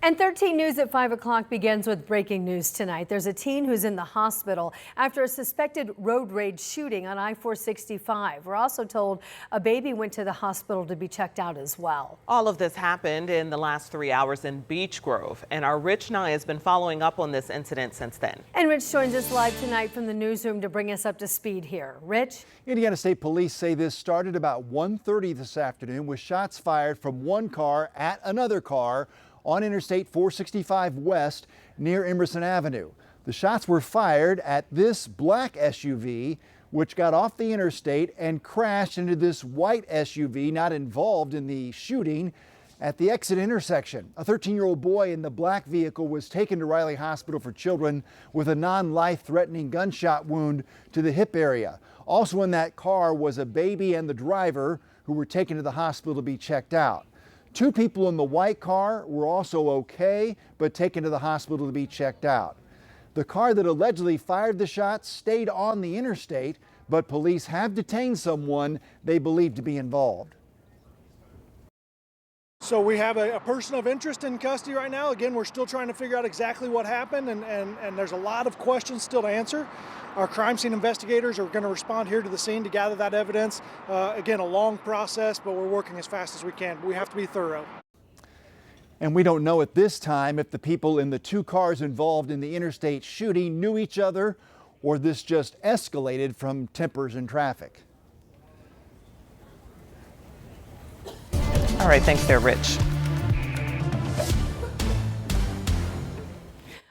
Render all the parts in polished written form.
And 13 News at 5 o'clock begins with breaking news tonight. There's a teen who's in the hospital after a suspected road rage shooting on I-465. We're also told a baby went to the hospital to be checked out as well. All of this happened in the last 3 hours in Beech Grove, and our Rich Nye has been following up on this incident since then. And Rich joins us live tonight from the newsroom to bring us up to speed here. Rich? Indiana State Police say this started about 1:30 this afternoon with shots fired from one car at another car on Interstate 465 West near Emerson Avenue. The shots were fired at this black SUV, which got off the interstate and crashed into this white SUV not involved in the shooting at the exit intersection. A 13-year-old boy in the black vehicle was taken to Riley Hospital for Children with a non-life-threatening gunshot wound to the hip area. Also in that car was a baby and the driver, who were taken to the hospital to be checked out. 2 people in the white car were also okay, but taken to the hospital to be checked out. The car that allegedly fired the shots stayed on the interstate, but police have detained someone they believe to be involved. So we have a person of interest in custody right now. Again, we're still trying to figure out exactly what happened, and there's a lot of questions still to answer. Our crime scene investigators are going to respond here to the scene to gather that evidence. Again, a long process, but we're working as fast as we can. We have to be thorough. And we don't know at this time if the people in the 2 cars involved in the interstate shooting knew each other or this just escalated from tempers in traffic. All right, thanks there, Rich.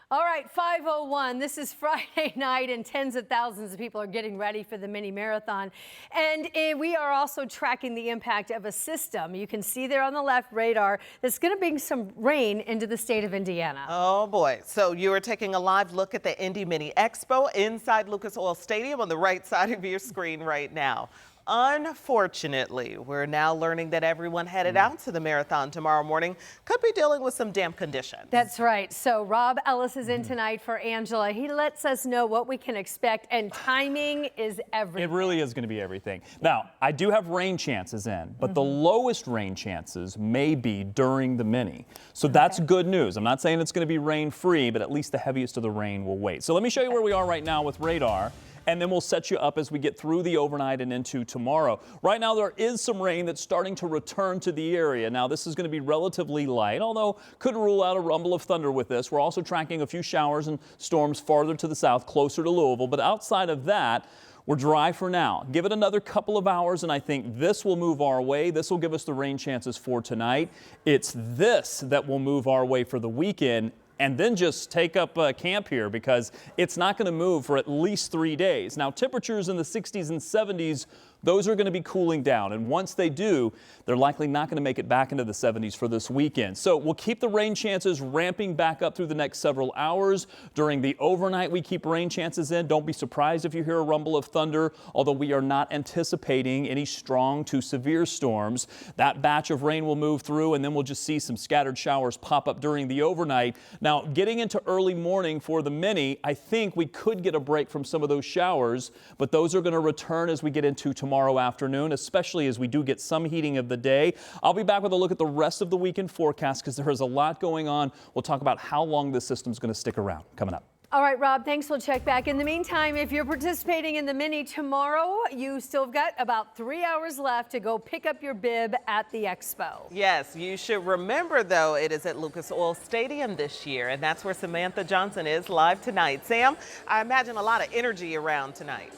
All right, 5:01. This is Friday night, and tens of thousands of people are getting ready for the mini marathon. And we are also tracking the impact of a system. You can see there on the left radar that's going to bring some rain into the state of Indiana. Oh boy. So you are taking a live look at the Indy Mini Expo inside Lucas Oil Stadium on the right side of your screen right now. Unfortunately, we're now learning that everyone headed out to the marathon tomorrow morning could be dealing with some damp conditions. That's right. So Rob Ellis is in tonight for Angela. He lets us know what we can expect, and timing is everything. It really is going to be everything. Now, I do have rain chances in, but the lowest rain chances may be during the mini. So that's good news. I'm not saying it's going to be rain free, but at least the heaviest of the rain will wait. So let me show you where we are right now with radar, and then we'll set you up as we get through the overnight and into tomorrow. Right now, there is some rain that's starting to return to the area. Now, this is going to be relatively light, although couldn't rule out a rumble of thunder with this. We're also tracking a few showers and storms farther to the south, closer to Louisville. But outside of that, we're dry for now. Give it another couple of hours, and I think this will move our way. This will give us the rain chances for tonight. It's this that will move our way for the weekend. And then just take up camp here, because it's not going to move for at least 3 days. Now, temperatures in the 60s and 70s, those are going to be cooling down. And once they do, they're likely not going to make it back into the 70s for this weekend. So we'll keep the rain chances ramping back up through the next several hours. During the overnight, we keep rain chances in. Don't be surprised if you hear a rumble of thunder, although we are not anticipating any strong to severe storms. That batch of rain will move through, and then we'll just see some scattered showers pop up during the overnight. Now, getting into early morning for the mini, I think we could get a break from some of those showers, but those are going to return as we get into tomorrow afternoon, especially as we do get some heating of the day. I'll be back with a look at the rest of the weekend forecast, because there is a lot going on. We'll talk about how long this system is going to stick around coming up. All right, Rob, thanks. We'll check back. In the meantime, if you're participating in the mini tomorrow, you still got about 3 hours left to go pick up your bib at the expo. Yes, you should remember, though, it is at Lucas Oil Stadium this year, and that's where Samantha Johnson is live tonight. Sam, I imagine a lot of energy around tonight.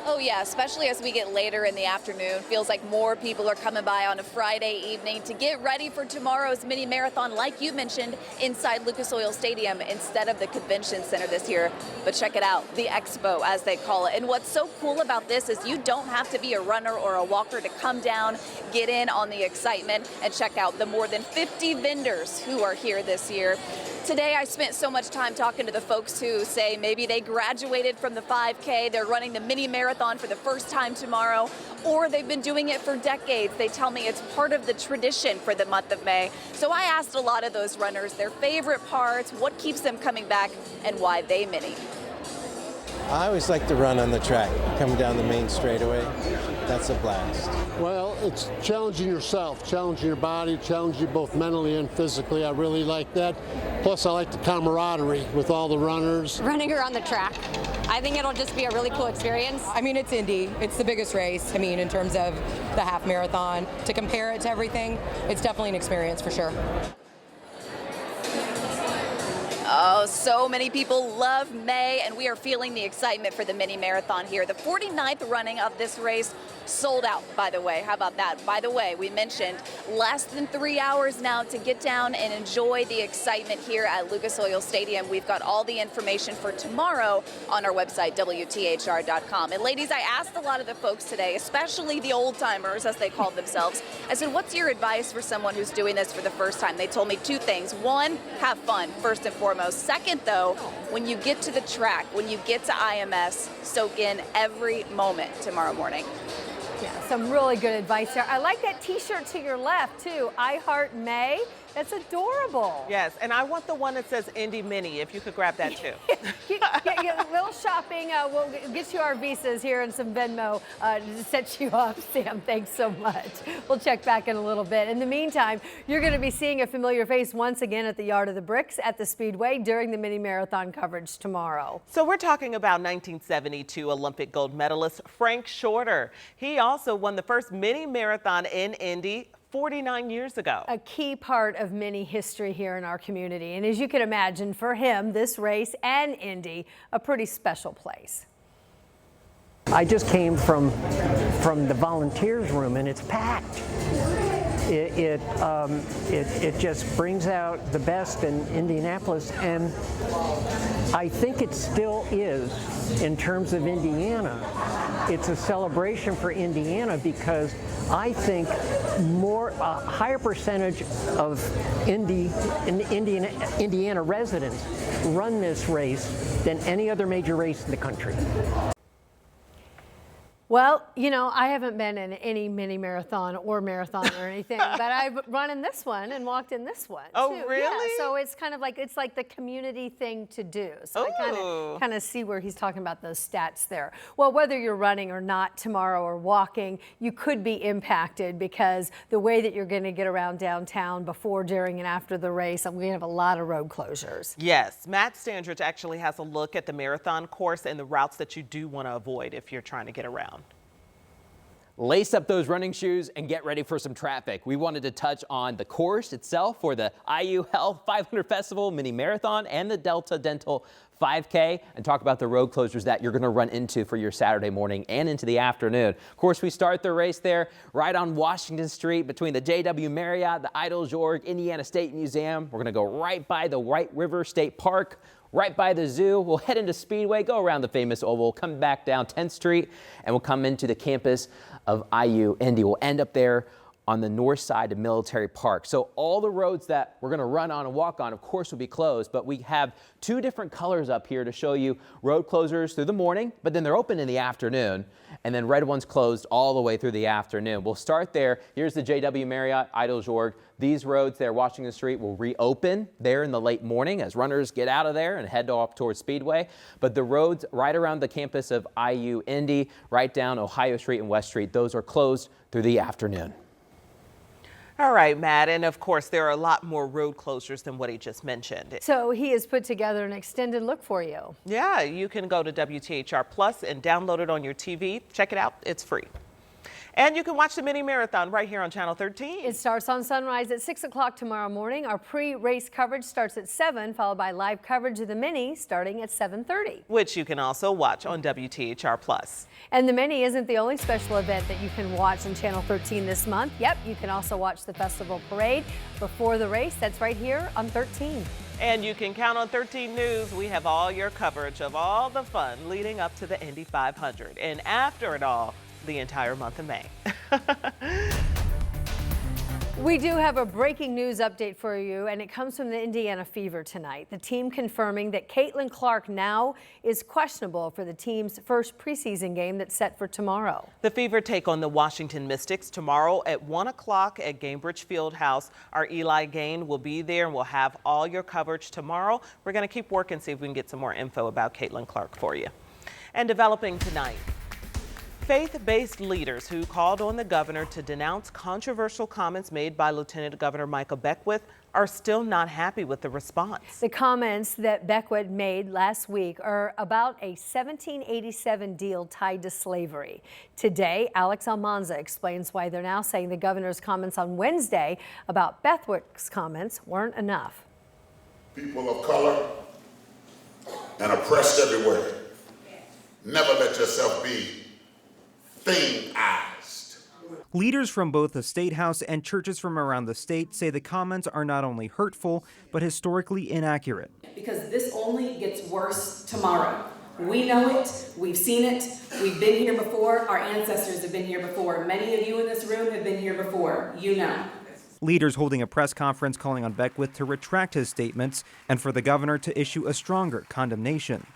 Oh yeah, especially as we get later in the afternoon. Feels like more people are coming by on a Friday evening to get ready for tomorrow's mini marathon, like you mentioned, inside Lucas Oil Stadium instead of the convention center this year. But check it out, the expo, as they call it. And what's so cool about this is you don't have to be a runner or a walker to come down, get in on the excitement, and check out the more than 50 vendors who are here this year. Today, I spent so much time talking to the folks who say maybe they graduated from the 5K, they're running the mini marathon for the first time tomorrow, or they've been doing it for decades. They tell me it's part of the tradition for the month of May. So I asked a lot of those runners their favorite parts, what keeps them coming back, and why they mini. I always like to run on the track, coming down the main straightaway. that's a blast. Well, it's challenging yourself, challenging your body, challenging you both mentally and physically. I really like that. Plus, I like the camaraderie with all the runners. Running around the track. I think it'll just be a really cool experience. I mean, it's Indy. It's the biggest race. I mean, in terms of the half marathon. To compare it to everything, it's definitely an experience for sure. Oh, so many people love May, and we are feeling the excitement for the mini marathon here. The 49th running of this race sold out, by the way. How about that? By the way, we mentioned less than 3 hours now to get down and enjoy the excitement here at Lucas Oil Stadium. We've got all the information for tomorrow on our website, WTHR.com. And ladies, I asked a lot of the folks today, especially the old timers, as they called themselves. I said, what's your advice for someone who's doing this for the first time? They told me two things. One, have fun, first and foremost. Second, though, when you get to the track, when you get to IMS, soak in every moment tomorrow morning. Yeah, some really good advice there. I like that T-shirt to your left, too. I Heart May. That's adorable. Yes, and I want the one that says Indy Mini, if you could grab that too. Get a little shopping. We'll get you our visas here and some Venmo to set you up, Sam. Thanks so much. We'll check back in a little bit. In the meantime, you're going to be seeing a familiar face once again at the Yard of the Bricks at the Speedway during the mini marathon coverage tomorrow. So we're talking about 1972 Olympic gold medalist Frank Shorter. He also won the first mini marathon in Indy 49 years ago. A key part of mini history here in our community. And as you can imagine, for him, this race and Indy, a pretty special place. I just came from the volunteers room and it's packed. It just brings out the best in Indianapolis, and I think it still is in terms of Indiana. It's a celebration for Indiana because I think a higher percentage of Indiana residents run this race than any other major race in the country. Well, you know, I haven't been in any mini marathon or marathon or anything, but I've run in this one and walked in this one. Oh, too. really? Yeah, so it's kind of like the community thing to do. So I kind of see where he's talking about those stats there. Well, whether you're running or not tomorrow or walking, you could be impacted because the way that you're going to get around downtown before, during, and after the race, we have a lot of road closures. Yes, Matt Standridge actually has a look at the marathon course and the routes that you do want to avoid if you're trying to get around. Lace up those running shoes and get ready for some traffic. We wanted to touch on the course itself for the IU Health 500 Festival Mini Marathon and the Delta Dental 5K, and talk about the road closures that you're going to run into for your Saturday morning and into the afternoon. Of course, we start the race there right on Washington Street between the JW Marriott, the Idyll-Jorg, Indiana State Museum. We're going to go right by the White River State Park, right by the zoo. We'll head into Speedway, go around the famous oval, come back down 10th Street, and we'll come into the campus of IU Indy. We'll end up there on the north side of Military Park. So all the roads that we're going to run on and walk on, of course, will be closed, but we have two different colors up here to show you road closures through the morning, but then they're open in the afternoon, and then red ones closed all the way through the afternoon. We'll start there. Here's the JW Marriott, Idyll-Jorg. These roads there, Washington Street, will reopen there in the late morning as runners get out of there and head off towards Speedway. But the roads right around the campus of IU Indy, right down Ohio Street and West Street, those are closed through the afternoon. All right, Matt, and of course, there are a lot more road closures than what he just mentioned. So he has put together an extended look for you. Yeah, you can go to WTHR Plus and download it on your TV. Check it out. It's free. And you can watch the mini marathon right here on Channel 13. It starts on sunrise at 6 o'clock tomorrow morning. Our pre-race coverage starts at 7, followed by live coverage of the mini starting at 7:30. Which you can also watch on WTHR Plus. And the mini isn't the only special event that you can watch on Channel 13 this month. Yep, you can also watch the festival parade before the race. That's right here on 13. And you can count on 13 News. We have all your coverage of all the fun leading up to the Indy 500. And after it all, the entire month of May. We do have a breaking news update for you, and it comes from the Indiana Fever tonight. The team confirming that Caitlin Clark now is questionable for the team's first preseason game that's set for tomorrow. The Fever take on the Washington Mystics tomorrow at 1 o'clock at Gainbridge Fieldhouse. Our Eli Gain will be there, and we'll have all your coverage tomorrow. We're going to keep working, see if we can get some more info about Caitlin Clark for you. And developing tonight, Faith-based leaders who called on the governor to denounce controversial comments made by Lieutenant Governor Michael Beckwith are still not happy with the response. The comments that Beckwith made last week are about a 1787 deal tied to slavery. Today, Alex Almanza explains why they're now saying the governor's comments on Wednesday about Beckwith's comments weren't enough. People of color and oppressed everywhere, never let yourself be thing-ized. Leaders from both the State House and churches from around the state say the comments are not only hurtful, but historically inaccurate. Because this only gets worse tomorrow. We know it, we've seen it, we've been here before, our ancestors have been here before. Many of you in this room have been here before, you know. Leaders holding a press conference calling on Beckwith to retract his statements and for the governor to issue a stronger condemnation.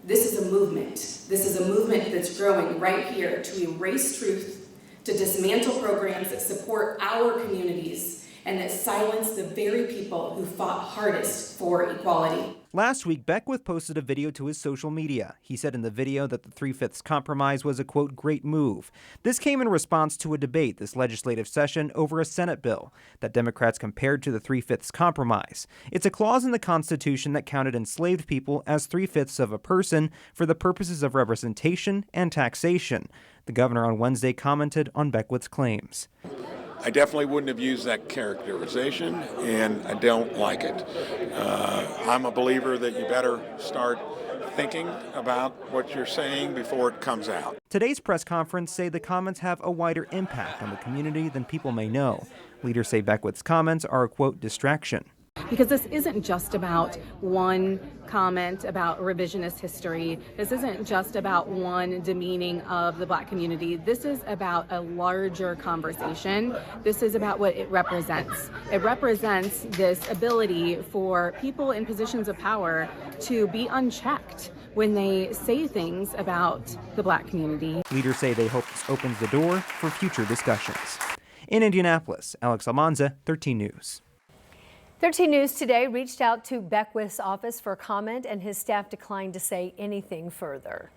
This is a movement. This is a movement that's growing right here to erase truth, to dismantle programs that support our communities and that silence the very people who fought hardest for equality. Last week, Beckwith posted a video to his social media. He said in the video that the 3/5 compromise was a, quote, great move. This came in response to a debate this legislative session over a Senate bill that Democrats compared to the 3/5 compromise. It's a clause in the Constitution that counted enslaved people as 3/5 of a person for the purposes of representation and taxation. The governor on Wednesday commented on Beckwith's claims. I definitely wouldn't have used that characterization, and I don't like it. I'm a believer that you better start thinking about what you're saying before it comes out. Today's press conference say the comments have a wider impact on the community than people may know. Leaders say Beckwith's comments are a, quote, distraction. Because this isn't just about one comment about revisionist history. This isn't just about one demeaning of the Black community. This is about a larger conversation. This is about what it represents. It represents this ability for people in positions of power to be unchecked when they say things about the Black community. Leaders say they hope this opens the door for future discussions. In Indianapolis, Alex Almanza, 13 News. 13 News today reached out to Beckwith's office for comment, and his staff declined to say anything further.